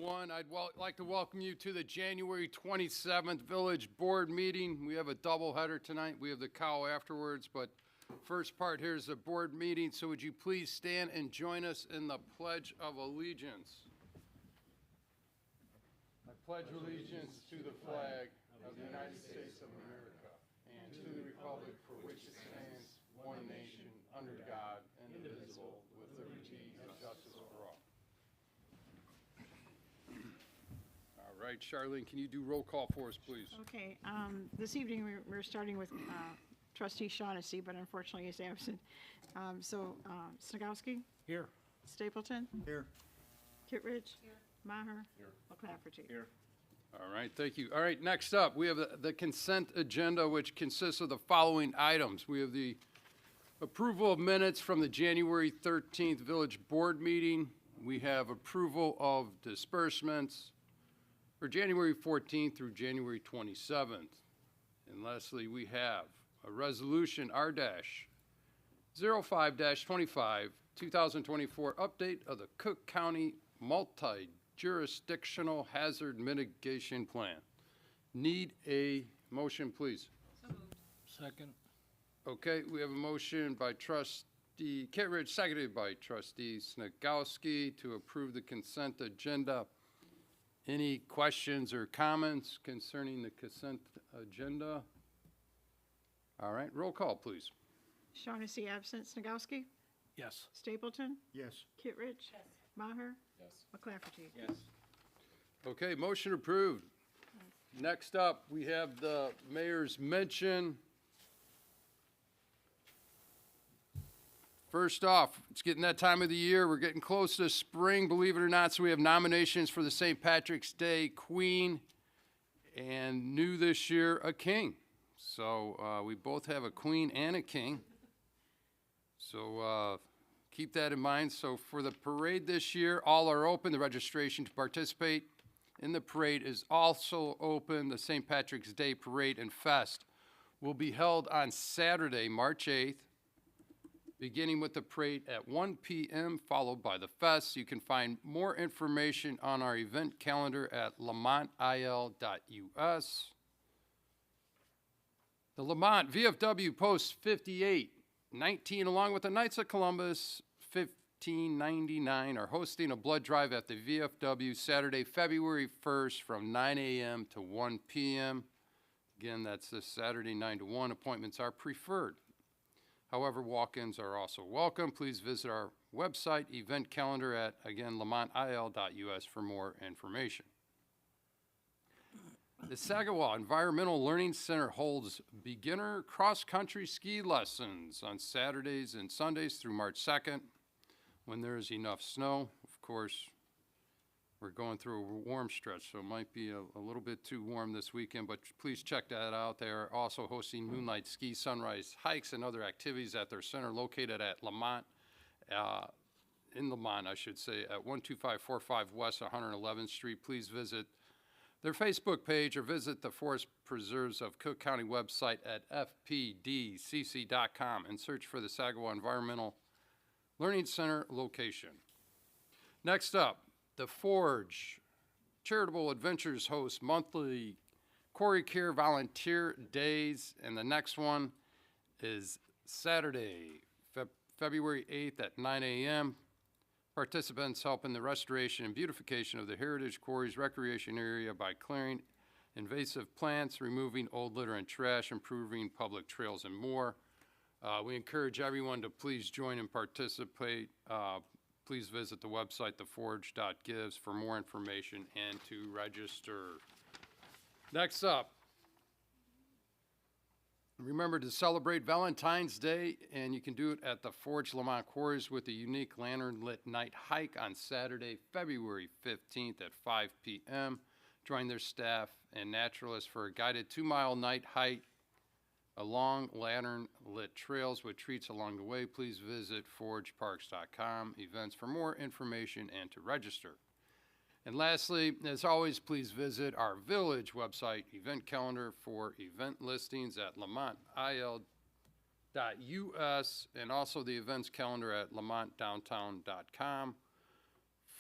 everyone. I'd like to welcome you to the January 27th Village Board meeting. We have a doubleheader tonight. We have the cow afterwards, but first part here is the board meeting. So would you please stand and join us in the Pledge of Allegiance? I pledge allegiance to the flag of the United States of America and to the republic for which it stands, one nation, under God, indivisible, with liberty and justice for all. All right, Charlene, can you do roll call for us, please? Okay, this evening we're starting with trustee Shaughnessy, but unfortunately he's absent. Snagowski? Here. Stapleton? Here. Kittredge? Here. Maher? Here. McClafferty? Here. All right, thank you. All right, next up, we have the consent agenda, which consists of the following items. We have the approval of minutes from the January 13th Village Board meeting. We have approval of disbursements for January 14th through January 27th. And lastly, we have a resolution R-05-25, 2024 update of the Cook County Multi-Jurisdictional Hazard Mitigation Plan. Need a motion, please? Second. Okay, we have a motion by trustee Kittredge, seconded by trustee Snagowski to approve the consent agenda. Any questions or comments concerning the consent agenda? All right, roll call, please. Shaughnessy absent. Snagowski? Yes. Stapleton? Yes. Kittredge? Yes. Maher? Yes. McClafferty? Yes. Okay, motion approved. Next up, we have the mayor's mention. First off, it's getting that time of the year. We're getting close to spring, believe it or not, so we have nominations for the St. Patrick's Day Queen and new this year, a king. So we both have a queen and a king. So keep that in mind. So for the parade this year, all are open. The registration to participate in the parade is also open. The St. Patrick's Day Parade and Fest will be held on Saturday, March 8th, beginning with the parade at 1 p.m., followed by the fest. You can find more information on our event calendar at lamontil.us. The Lamont VFW Post 5819, along with the Knights of Columbus 1599, are hosting a blood drive at the VFW Saturday, February 1st from 9 a.m. to 1 p.m. Again, that's this Saturday, 9 to 1. Appointments are preferred. However, walk-ins are also welcome. Please visit our website event calendar at, again, lamontil.us for more information. The Sagawau Environmental Learning Center holds beginner cross-country ski lessons on Saturdays and Sundays through March 2nd when there is enough snow. Of course, we're going through a warm stretch, so it might be a little bit too warm this weekend, but please check that out. They are also hosting moonlight ski, sunrise hikes, and other activities at their center located at Lamont, in Lamont, I should say, at 12545 West 111th Street. Please visit their Facebook page or visit the Forest Preserves of Cook County website at fpdcc.com and search for the Sagawau Environmental Learning Center location. Next up, the Forge Charitable Adventures hosts monthly Corey Care Volunteer Days, and the next one is Saturday, February 8th at 9 a.m. Participants help in the restoration and beautification of the Heritage Quarries Recreation Area by clearing invasive plants, removing old litter and trash, improving public trails, and more. We encourage everyone to please join and participate. Please visit the website, theforge.gives, for more information and to register. Next up, remember to celebrate Valentine's Day, and you can do it at the Forge Lamont Quarries with a unique lantern-lit night hike on Saturday, February 15th at 5 p.m. Join their staff and naturalists for a guided 2-mile night hike along lantern-lit trails with treats along the way. Please visit forgeparks.com events for more information and to register. And lastly, as always, please visit our village website event calendar for event listings at lamontil.us and also the events calendar at lamontdowntown.com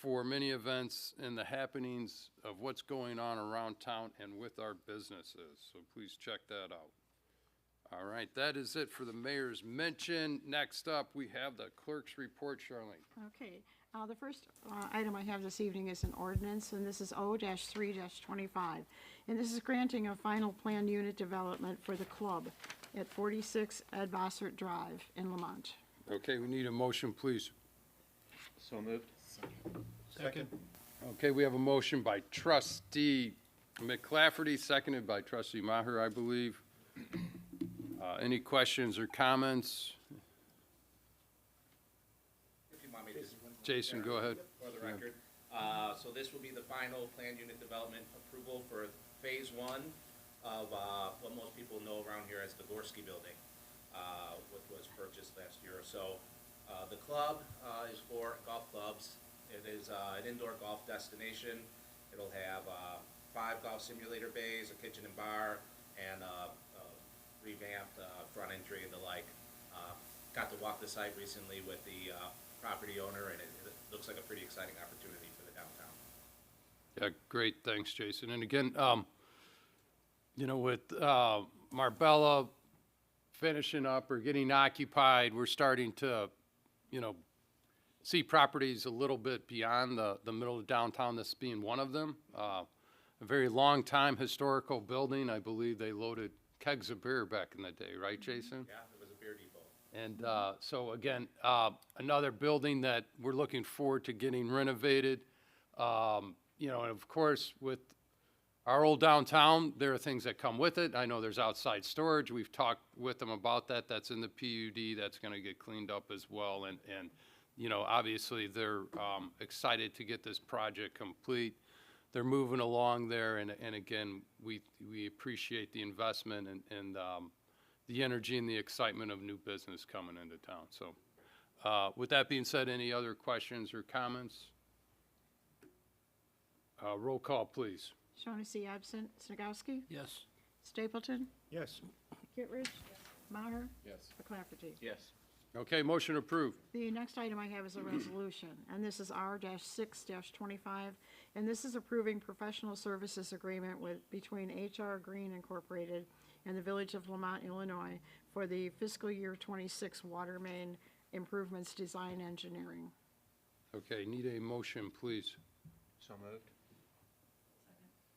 for many events and the happenings of what's going on around town and with our businesses. So please check that out. All right, that is it for the mayor's mention. Next up, we have the clerk's report, Charlene. Okay, the first item I have this evening is an ordinance, and this is O-3-25. And this is granting a final plan unit development for the club at 46 Ed Bossert Drive in Lamont. Okay, we need a motion, please. So moved. Second. Okay, we have a motion by trustee McClafferty, seconded by trustee Maher, I believe. Any questions or comments? If you want me to. Jason, go ahead. For the record. So this will be the final planned unit development approval for phase one of what most people know around here as the Gorski Building, which was purchased last year or so. The club is for golf clubs. It is an indoor golf destination. It'll have 5 golf simulator bays, a kitchen and bar, and revamped front entry and the like. Got to walk the site recently with the property owner, and it looks like a pretty exciting opportunity for the downtown. Yeah, great, thanks, Jason. And again, you know, with Marbella finishing up or getting occupied, we're starting to, you know, see properties a little bit beyond the middle of downtown, this being one of them. A very long time historical building. I believe they loaded kegs of beer back in the day, right, Jason? Yeah, it was a beer depot. And so again, another building that we're looking forward to getting renovated. You know, and of course, with our old downtown, there are things that come with it. I know there's outside storage. We've talked with them about that. That's in the PUD. That's going to get cleaned up as well. And you know, obviously, they're excited to get this project complete. They're moving along there. And again, we appreciate the investment and the energy and the excitement of new business coming into town. So with that being said, any other questions or comments? Roll call, please. Shaughnessy absent. Snagowski? Yes. Stapleton? Yes. Kittredge? Maher? Yes. McClafferty? Yes. Okay, motion approved. The next item I have is a resolution, and this is R-6-25, and this is approving professional services agreement between HR Green Incorporated and the Village of Lamont, Illinois, for the fiscal year 26 water main improvements design engineering. Okay, need a motion, please. So moved.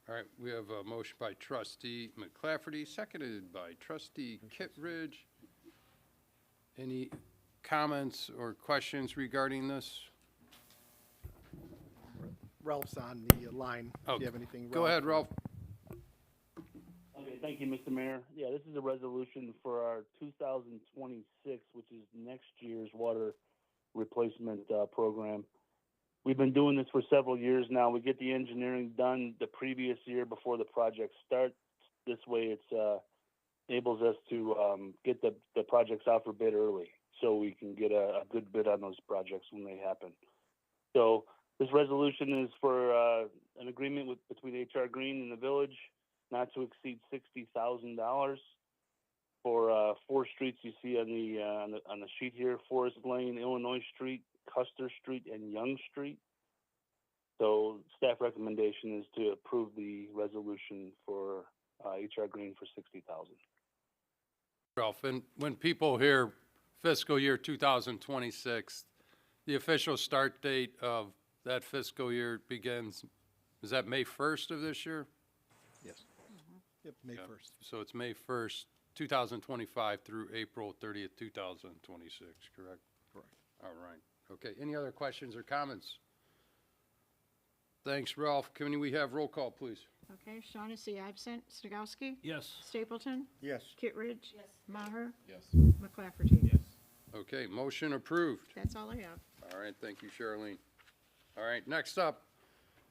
All right, we have a motion by trustee McClafferty, seconded by trustee Kittredge. Any comments or questions regarding this? Ralph's on the line. Oh, If you have anything, Go ahead, Ralph. Okay, thank you, Mr. Mayor. Yeah, this is a resolution for our 2026, which is next year's water replacement program. We've been doing this for several years now. We get the engineering done the previous year before the project starts. This way, it's enables us to get the projects out for bid early, so we can get a good bid on those projects when they happen. So this resolution is for an agreement between HR Green and the village, not to exceed $60,000 for 4 streets you see on the sheet here: Forest Lane, Illinois Street, Custer Street, and Young Street. So staff recommendation is to approve the resolution for HR Green for $60,000. Ralph, and when people hear fiscal year 2026, the official start date of that fiscal year begins, is that May 1st of this year? Yes. Yep, May Yeah. 1st. So it's May 1st, 2025 through April 30th, 2026, correct? Correct. All right. Okay, any other questions or comments? Thanks, Ralph. Can we have roll call, please? Okay, Shaughnessy absent. Snagowski? Yes. Stapleton? Yes. Kittredge? Yes. Maher? Yes. McClafferty? Yes. Okay, motion approved. That's all I have. All right, thank you, Charlene. All right, next up,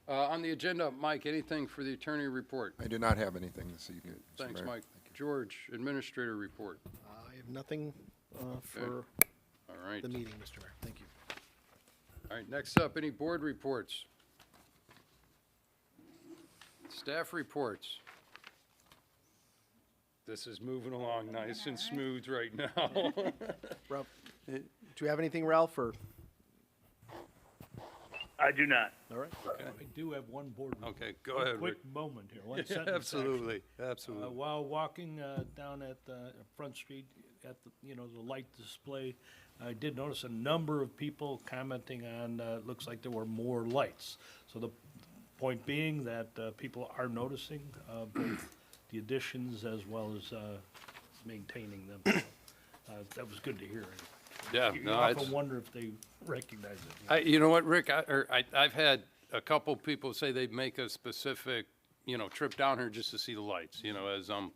on the agenda, Mike, anything for the attorney report? I do not have anything this evening, Mr. Thanks, Mayor. Mike. George, administrator report. I have nothing for All right. the meeting, Mr. Mayor. Thank you. All right, next up, any board reports? Staff reports. This is moving along nice and smooth right now. Ralph, do you have anything, Ralph, or? I do not. All right. I do have one board. Okay, go ahead, Rick. Quick moment here, one sentence. actually. Absolutely, absolutely. While walking down at Front Street at the, the light display, I did notice a number of people commenting on, looks like there were more lights. So the point being that people are noticing both the additions as well as maintaining them. That was good to hear. Yeah, You no, often it's, wonder if they recognize it. you know what, Rick, I've had a couple people say they'd make a specific, trip down here just to see the lights, as I'm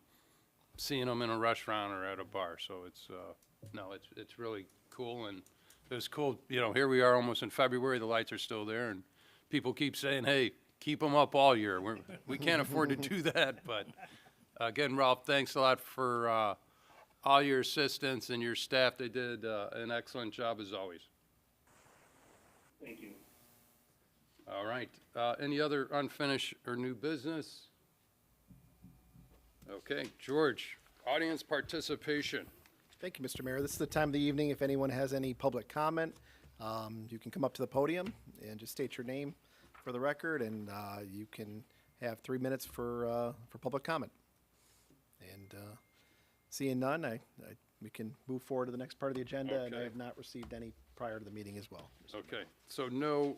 seeing them in a restaurant or at a bar, so it's, no, it's really cool, and it was cool, here we are almost in February, the lights are still there, and people keep saying, hey, keep them up all year. We can't afford to do that, but, again, Ralph, thanks a lot for, all your assistants and your staff. They did, an excellent job as always. Thank you. All right, any other unfinished or new business? Okay, George, audience participation. Thank you, Mr. Mayor. This is the time of the evening. If anyone has any public comment, you can come up to the podium and just state your name for the record, and you can have 3 minutes for public comment. And seeing none, we can move forward to the next part of the agenda, and I Okay. have not received any prior to the meeting as well. Okay, so no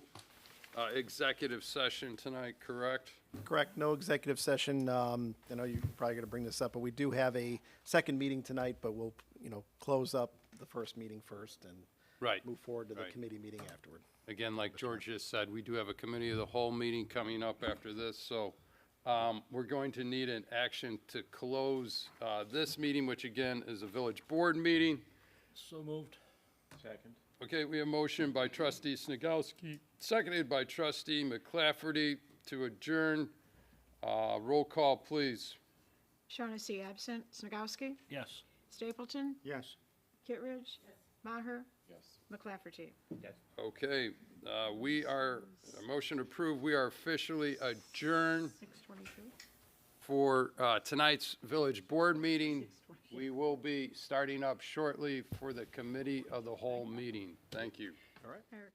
executive session tonight, correct? Correct, no executive session. I know you're probably going to bring this up, but we do have a second meeting tonight, but we'll, close up the first meeting first and Right. move forward to the Right. committee meeting afterward. Again, like George just said, we do have a committee of the whole meeting coming up after this, so we're going to need an action to close this meeting, which again is a village board meeting. So moved. Second. Okay, we have a motion by trustee Snagowski, seconded by trustee McClafferty to adjourn. Roll call, please. Shaughnessy absent. Snagowski? Yes. Stapleton? Yes. Kittredge? Maher? Yes. McClafferty? Okay, we are, a motion approved, we are officially adjourned 6:22. for tonight's village board meeting. We will be starting up shortly for the committee of the whole meeting. Thank you. All right. Eric.